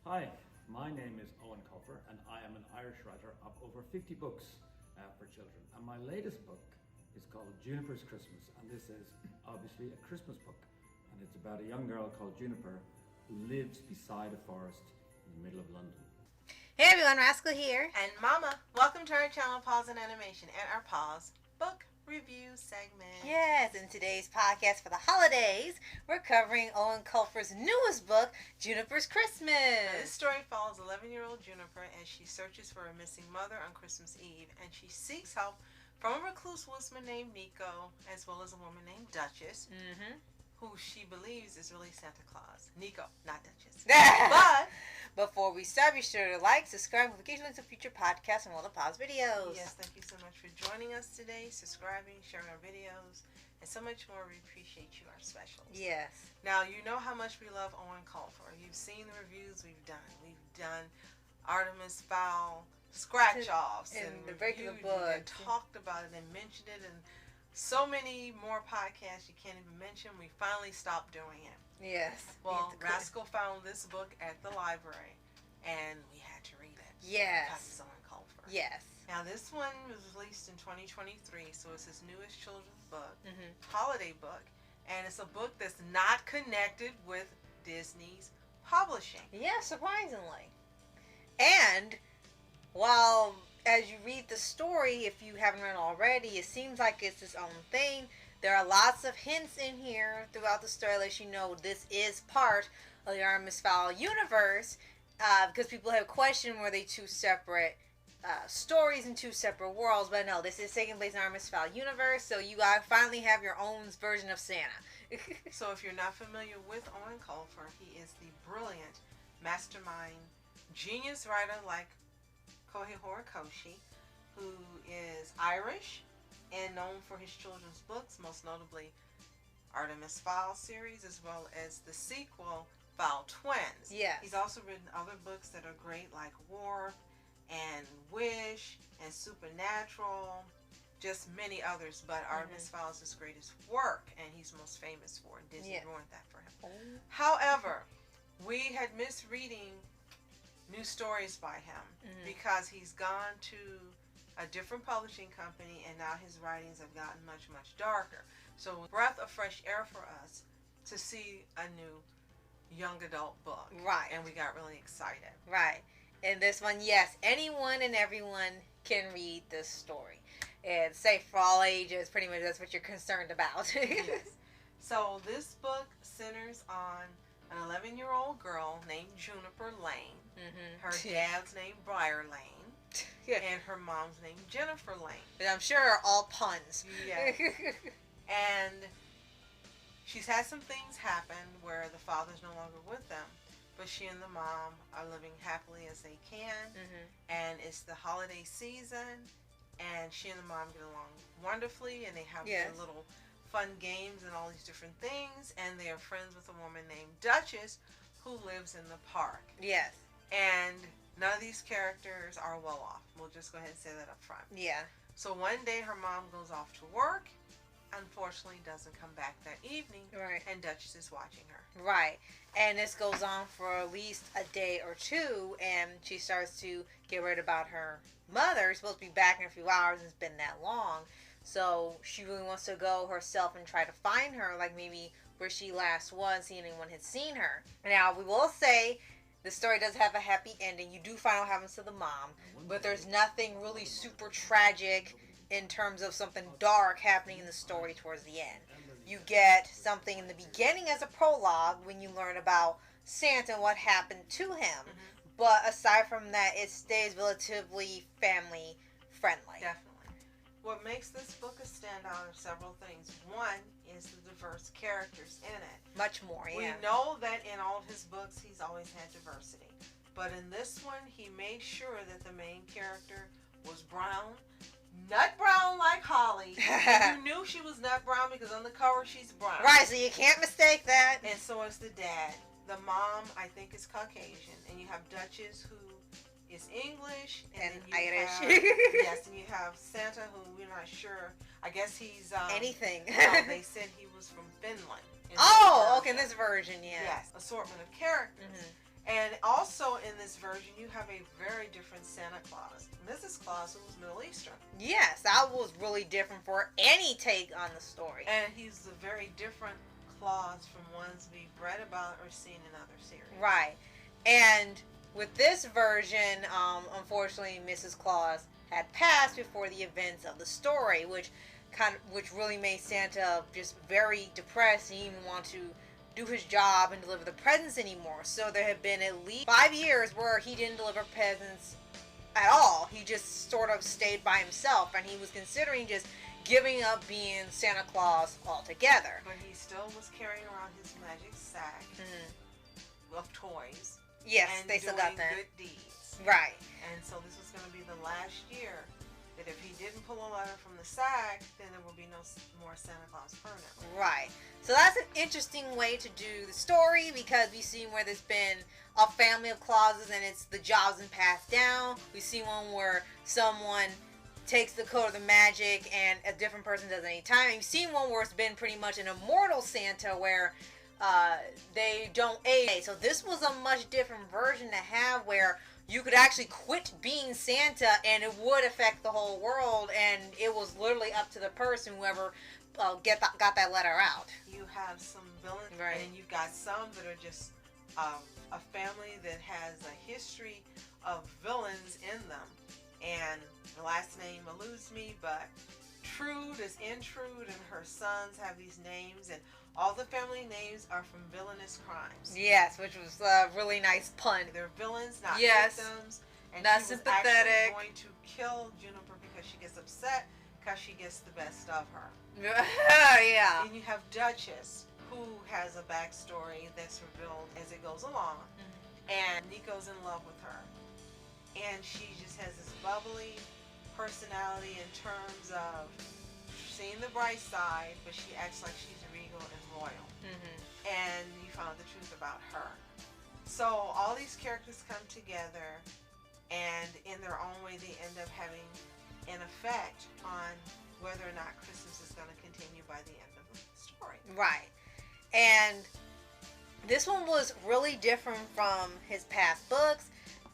Hi, my name is Eiom Colfer and I am an Irish writer of over 50 books for children. And my latest book is called Juniper's Christmas, and this is obviously a Christmas book. And it's about a young girl called Juniper who lives beside a forest in the middle of London. Hey everyone, Rascal here. And Mama, welcome to our channel, Paws On Animation, and our Paws book review segment. Yes, in today's podcast for the holidays, we're covering Eiom Colfer's newest book, Juniper's Christmas. Now, this story follows 11-year-old Juniper as she searches for a missing mother on Christmas Eve, and she seeks help from a recluse woodsman named Niko, as well as a woman named Duchess, who she believes is really Santa Claus. Niko, not Duchess. But before we start, be sure to like, subscribe, notification links to future podcasts and all the pause videos. yes, thank you so much for joining us today, subscribing, sharing our videos, and so much more. We appreciate you, our specials. Yes. Now, you know how much we love Eiom Colfer. You've seen the reviews we've done. We've done Artemis Fowl scratch-offs and the reviewed break of the it book. and talked about it and mentioned it, and so many more podcasts you can't even mention. We finally stopped doing it. Yes. Well, Rascal found this book at the library, and we had to read it. Yes. Because it's Eiom Colfer. Yes. Now, this one was released in 2023, so it's his newest children's book, Mm-hmm. holiday book, and it's a book that's not connected with Disney's publishing. Yeah, surprisingly. And while as you read the story, if you haven't read it already, it seems like it's its own thing. There are lots of hints in here throughout the story that let you know this is part of the Artemis Fowl universe, because people have questioned were they two separate stories in two separate worlds, but no, this is taking place in the Artemis Fowl universe, so you finally have your own version of Santa. So if you're not familiar with Eiom Colfer, he is the brilliant mastermind, genius writer like Kohei Horikoshi, who is Irish and known for his children's books, most notably Artemis Fowl series, as well as the sequel, Fowl Twins. Yes. He's also written other books that are great, like War and Wish and Supernatural, just many others, but Artemis Fowl is his greatest work, and he's most famous for it. Disney ruined that for him. However, we had missed reading new stories by him because he's gone to a different publishing company, and now his writings have gotten much, much darker. So a breath of fresh air for us to see a new young adult book. Right. And we got really excited. Right. And this one, yes, anyone and everyone can read this story. It's safe for all ages, pretty much that's what you're concerned about. Yes. So this book centers on an 11-year-old girl named Juniper Lane. Her dad's named Briar Lane. And her mom's named Jennifer Lane. And I'm sure are all puns. Yes. And she's had some things happen where the father's no longer with them, but she and the mom are living happily as they can. And it's the holiday season, and she and the mom get along wonderfully, and they have their little fun games and all these different things, and they are friends with a woman named Duchess who lives in the park. Yes. And none of these characters are well off. We'll just go ahead and say that up front. Yeah. So one day her mom goes off to work, unfortunately doesn't come back that evening, and Duchess is watching her. Right. And this goes on for at least a day or two, and she starts to get worried about her mother. She's supposed to be back in a few hours, and it's been that long. So she really wants to go herself and try to find her, like maybe where she last was, see anyone had seen her. Now, we will say the story does have a happy ending. You do find out what happens to the mom, but there's nothing really super tragic in terms of something dark happening in the story towards the end. You get something in the beginning as a prologue when you learn about Santa and what happened to him. But aside from that, it stays relatively family friendly. Definitely. What makes this book a standout are several things. One is the diverse characters in it. Much more, yeah. We know that in all of his books he's always had diversity. But in this one, he made sure that the main character was brown. Nut brown like Holly. And you knew she was nut brown because on the cover she's brown. Right, so you can't mistake that. And so is the dad. The mom, I think, is Caucasian. And you have Duchess, who is English. And then you Irish. Have, yes, and you have Santa, who we're not sure. I guess he's... anything. they said he was from Finland. Oh, okay, this version, yeah. Yes, assortment of characters. And also in this version, you have a very different Santa Claus. Mrs. Claus, who was Middle Eastern. Yes, that was really different for any take on the story. And he's a very different Claus from ones we've read about or seen in other series. Right. And with this version, unfortunately, Mrs. Claus had passed before the events of the story, which really made Santa just very depressed. He didn't even want to do his job and deliver the presents anymore. So there had been at least 5 years where he didn't deliver presents at all. He just sort of stayed by himself, and he was considering just giving up being Santa Claus altogether. But he still was carrying around his magic sack of toys. Yes, and they still got doing that. good deeds. Right. And so this was going to be the last year that if he didn't pull a letter from the sack, then there will be no more Santa Claus permanently. Right. So that's an interesting way to do the story, because we've seen where there's been a family of Clauses and it's the jobs and passed down. We've seen one where someone takes the code of the magic and a different person does it any time. We've seen one where it's been pretty much an immortal Santa where they don't age. So this was a much different version to have, where you could actually quit being Santa and it would affect the whole world, and it was literally up to the person, whoever got that letter out. You have some villains, right, and you've got some that are just a family that has a history of villains in them. And the last name eludes me, but Trude is Intrude, and her sons have these names, and all the family names are from villainous crimes. Yes, which was a really nice pun. They're villains, not yes, victims. And not she was sympathetic. actually going to kill Juniper because she gets upset because she gets the best of her. Yeah. And you have Duchess, who has a backstory that's revealed as it goes along. And Niko's in love with her. And she just has this bubbly personality in terms of seeing the bright side, but she acts like she's regal and royal. And you found the truth about her. So all these characters come together, and in their own way they end up having an effect on whether or not Christmas is going to continue by the end of the story. Right. And this one was really different from his past books,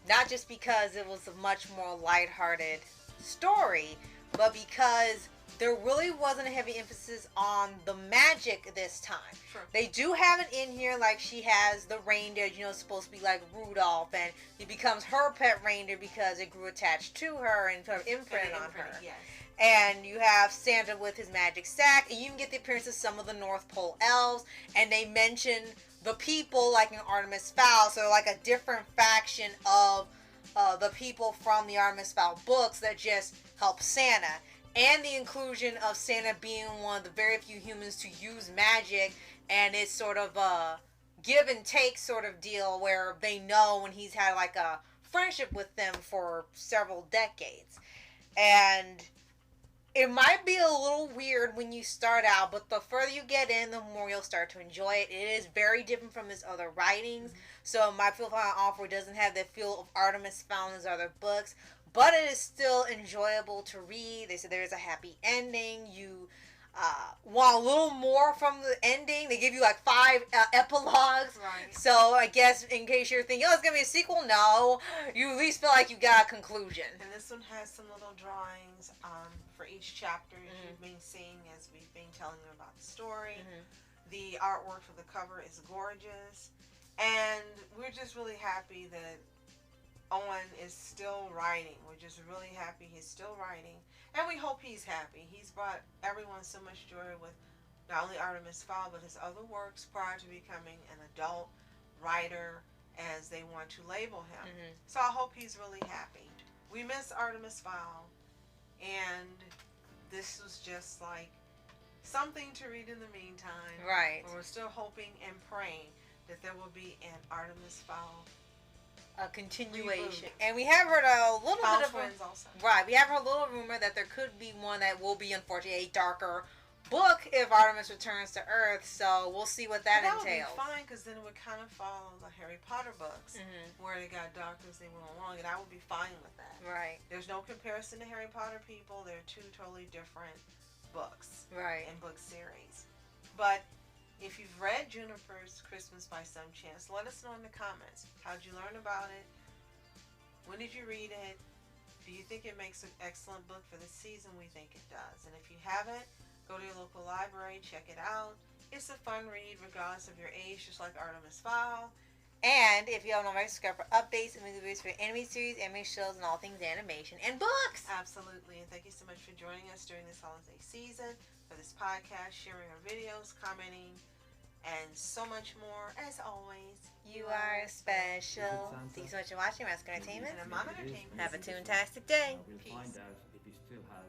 not just because it was a much more lighthearted story, but because there really wasn't a heavy emphasis on the magic this time. Sure. They do have it in here, like she has the reindeer, it's supposed to be like Rudolph, and it becomes her pet reindeer because it grew attached to her and sort of imprinted on her. Yes. And you have Santa with his magic sack, and you even get the appearance of some of the North Pole elves, and they mention the people like in Artemis Fowl, so like a different faction of the people from the Artemis Fowl books that just help Santa. And the inclusion of Santa being one of the very few humans to use magic, and it's sort of a give and take sort of deal where they know when he's had like a friendship with them for several decades. And it might be a little weird when you start out, but the further you get in, the more you'll start to enjoy it. It is very different from his other writings. So My Feel Fine Offer doesn't have the feel of Artemis Fowl in his other books, but it is still enjoyable to read. They said there's a happy ending. You want a little more from the ending. They give you like 5 epilogues. Right. So I guess in case you're thinking, oh, it's going to be a sequel, no. You at least feel like you got a conclusion. And this one has some little drawings for each chapter you've been seeing as we've been telling you about the story. The artwork for the cover is gorgeous. And we're just really happy that Owen is still writing. We're just really happy he's still writing. And we hope he's happy. He's brought everyone so much joy with not only Artemis Fowl, but his other works prior to becoming an adult writer, as they want to label him. So I hope he's really happy. We miss Artemis Fowl, and this was just like something to read in the meantime. Right. But we're still hoping and praying that there will be an Artemis Fowl A continuation. reboot. And we have heard a little Fowl bit of Twins also. Right, we have heard a little rumor that there could be one that will be, unfortunately, a darker book if Artemis returns to Earth. So we'll see what that entails. That would be fine, because then it would kind of follow the Harry Potter books, where they got darker as they went along, and I would be fine with that. Right. There's no comparison to Harry Potter people. They're 2 totally different books. Right. And book series. But if you've read Juniper's Christmas by some chance, let us know in the comments. How'd you learn about it? When did you read it? Do you think it makes an excellent book for this season? We think it does. And if you haven't, go to your local library, check it out. It's a fun read regardless of your age, just like Artemis Fowl. And if you haven't already, subscribe for updates and movie reviews for anime series, anime shows, and all things animation and books. Absolutely. And thank you so much for joining us during this holiday season for this podcast, sharing our videos, commenting, and so much more. As always, You are special. Santa. Thank you so much for watching Rascal Entertainment. And Mom Entertainment. Have a toontastic day. We'll Peace. find out if he still has